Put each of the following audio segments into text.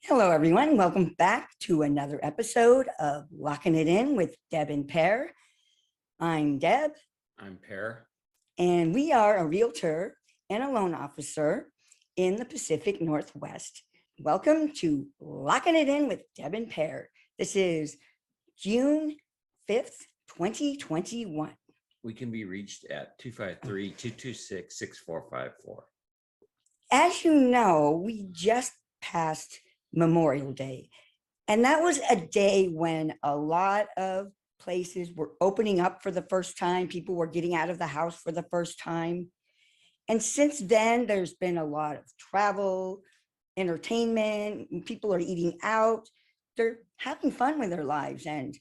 Hello, everyone. Welcome back to another episode of Locking It In with Deb and Per. I'm Deb. I'm Per. And we are a realtor and a loan officer in the Pacific Northwest. Welcome to Locking It In with Deb and Per. This is June 5th, 2021. We can be reached at 253-226-6454. As you know, we just passed Memorial Day. And that was a day when a lot of places were opening up for the first time. People were getting out of the house for the first time. And since then, there's been a lot of travel, entertainment, people are eating out. They're having fun with their lives and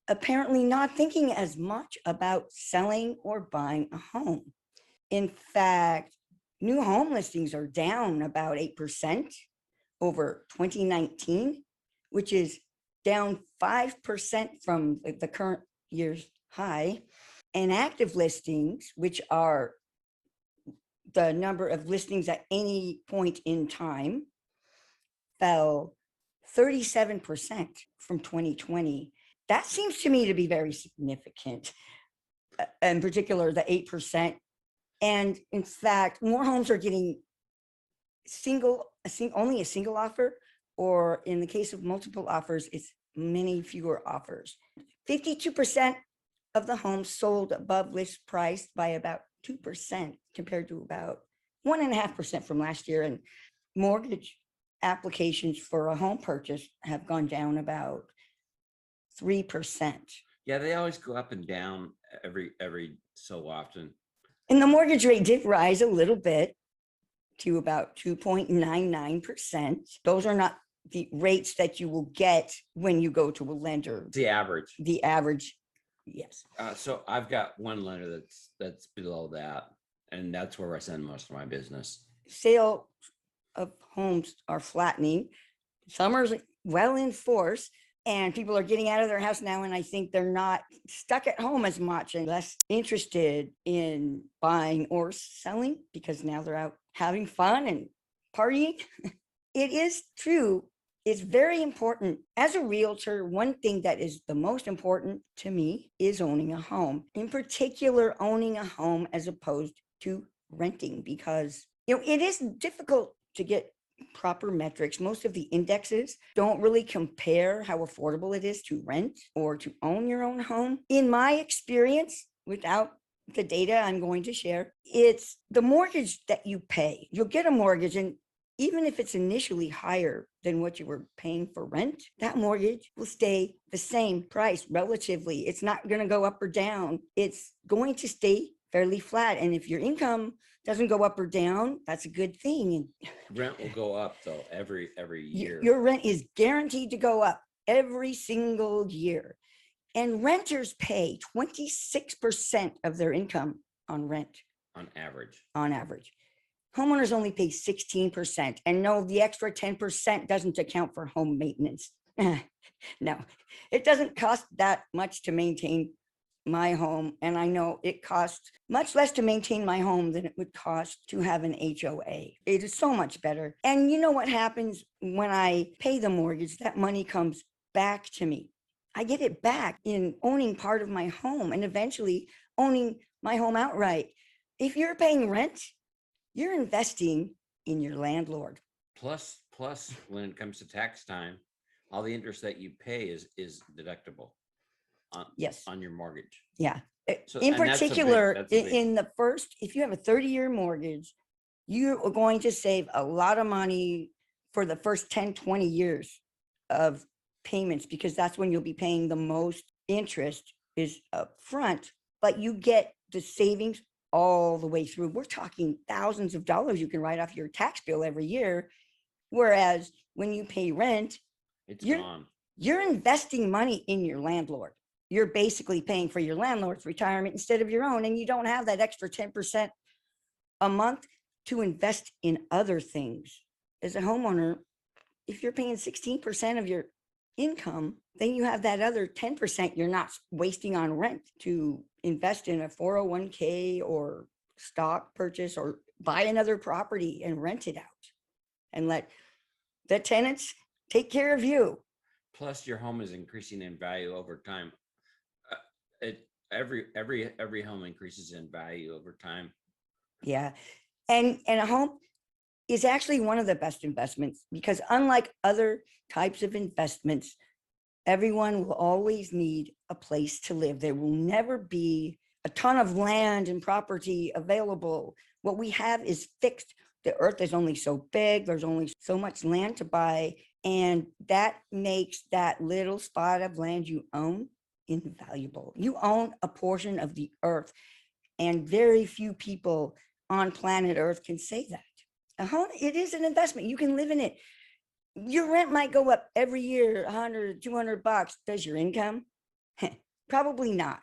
apparently not thinking as much about selling or buying a home. In fact, new home listings are down about 8% over 2019, which is down 5% from the current year's high. And active listings, which are the number of listings at any point in time, fell 37% from 2020. That seems to me to be very significant, in particular, the 8%. And in fact, more homes are getting only a single offer, or in the case of multiple offers, it's many fewer offers. 52% of the homes sold above list price by about 2% compared to about 1.5% from last year. And mortgage applications for a home purchase have gone down about 3%. Yeah, they always go up and down every so often. And the mortgage rate did rise a little bit to about 2.99%. Those are not the rates that you will get when you go to a lender. The average. The average, yes. So I've got one lender that's below that, and that's where I send most of my business. Sale of homes are flattening. Summer's well in force, and people are getting out of their house now, and I think they're not stuck at home as much and less interested in buying or selling because now they're out having fun and partying. It is true. It's very important. As a realtor, one thing that is the most important to me is owning a home. In particular, owning a home as opposed to renting, because it is difficult to get proper metrics. Most of the indexes don't really compare how affordable it is to rent or to own your own home. In my experience, without the data I'm going to share, it's the mortgage that you pay. You'll get a mortgage, and even if it's initially higher than what you were paying for rent, that mortgage will stay the same price relatively. It's not going to go up or down. It's going to stay fairly flat. And if your income doesn't go up or down, that's a good thing. Rent will go up though every year. Your rent is guaranteed to go up every single year. And renters pay 26% of their income on rent. On average. On average. Homeowners only pay 16%. And no, the extra 10% doesn't account for home maintenance. No, it doesn't cost that much to maintain my home. And I know it costs much less to maintain my home than it would cost to have an HOA. It is so much better. And you know what happens when I pay the mortgage? That money comes back to me. I get it back in owning part of my home and eventually owning my home outright. If you're paying rent, you're investing in your landlord. Plus, when it comes to tax time, all the interest that you pay is deductible on your mortgage. Yeah. So, in particular, in the first, if you have a 30-year mortgage, you are going to save a lot of money for the first 10, 20 years of payments, because that's when you'll be paying the most interest is up front, but you get the savings all the way through. We're talking thousands of dollars you can write off your tax bill every year. Whereas when you pay rent, you're investing money in your landlord. You're basically paying for your landlord's retirement instead of your own. And you don't have that extra 10% a month to invest in other things. As a homeowner, if you're paying 16% of your income, then you have that other 10% you're not wasting on rent to invest in a 401k or stock purchase or buy another property and rent it out and let the tenants take care of you. Plus, your home is increasing in value over time. Every home increases in value over time. Yeah. And a home is actually one of the best investments because unlike other types of investments, everyone will always need a place to live. There will never be a ton of land and property available. What we have is fixed. The earth is only so big, there's only so much land to buy. And that makes that little spot of land you own invaluable. You own a portion of the earth, and very few people on planet Earth can say that. A home, it is an investment. You can live in it. Your rent might go up every year, 100, $200. Does your income? Probably not.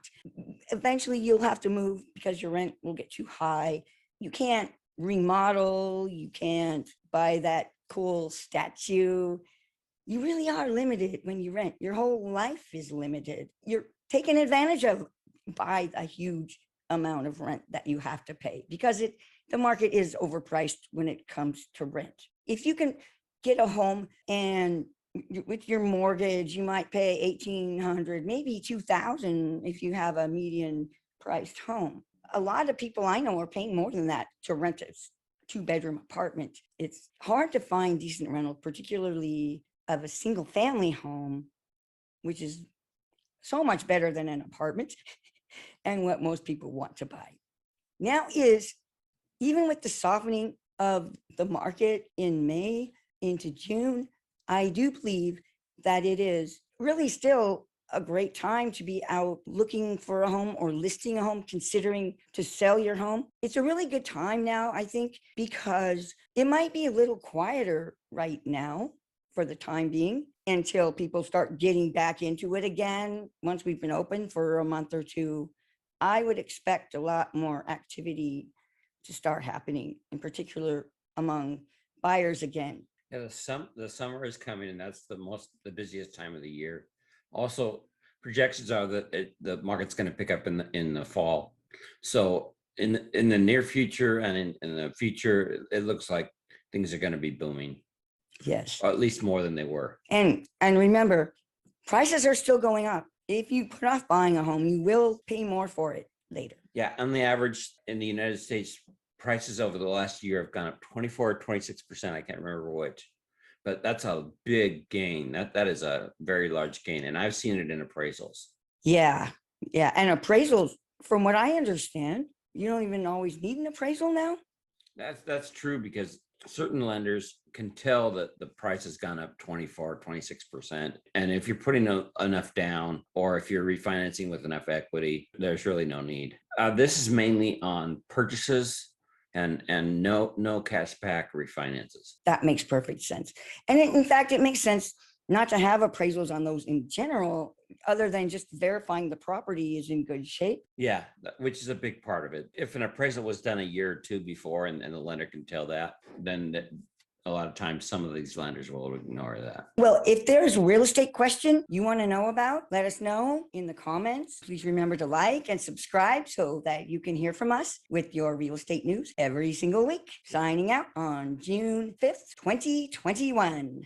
Eventually you'll have to move because your rent will get too high. You can't remodel. You can't buy that cool statue. You really are limited when you rent. Your whole life is limited. You're taken advantage of by a huge amount of rent that you have to pay because the market is overpriced when it comes to rent. If you can get a home and with your mortgage, you might pay $1,800, maybe $2,000 if you have a median priced home. A lot of people I know are paying more than that to rent a 2-bedroom apartment. It's hard to find decent rental, particularly of a single family home, which is so much better than an apartment and what most people want to buy. Now is, even with the softening of the market in May into June, I do believe that it is really still a great time to be out looking for a home or listing a home, considering to sell your home. It's a really good time now, I think, because it might be a little quieter right now for the time being until people start getting back into it again. Once we've been open for a month or two, I would expect a lot more activity to start happening, in particular among buyers again. Yeah, the summer is coming, and that's the busiest time of the year. Also, projections are that the market's going to pick up in the fall. So in the near future and in the future, it looks like things are going to be booming. Yes, or at least more than they were. And remember, prices are still going up. If you put off buying a home, you will pay more for it later. Yeah, on the average in the United States, prices over the last year have gone up 24 or 26%. I can't remember which, but that's a big gain. That is a very large gain. And I've seen it in appraisals. Yeah. And appraisals, from what I understand, you don't even always need an appraisal now. That's true because certain lenders can tell that the price has gone up 24, 26%. And if you're putting enough down, or if you're refinancing with enough equity, there's really no need. This is mainly on purchases and no cash back refinances. That makes perfect sense. And in fact, it makes sense not to have appraisals on those in general, other than just verifying the property is in good shape. Yeah, which is a big part of it. If an appraisal was done a year or two before and the lender can tell that, then a lot of times some of these lenders will ignore that. Well, if there's a real estate question you want to know about, let us know in the comments. Please remember to like and subscribe so that you can hear from us with your real estate news every single week. Signing out on June 5th, 2021.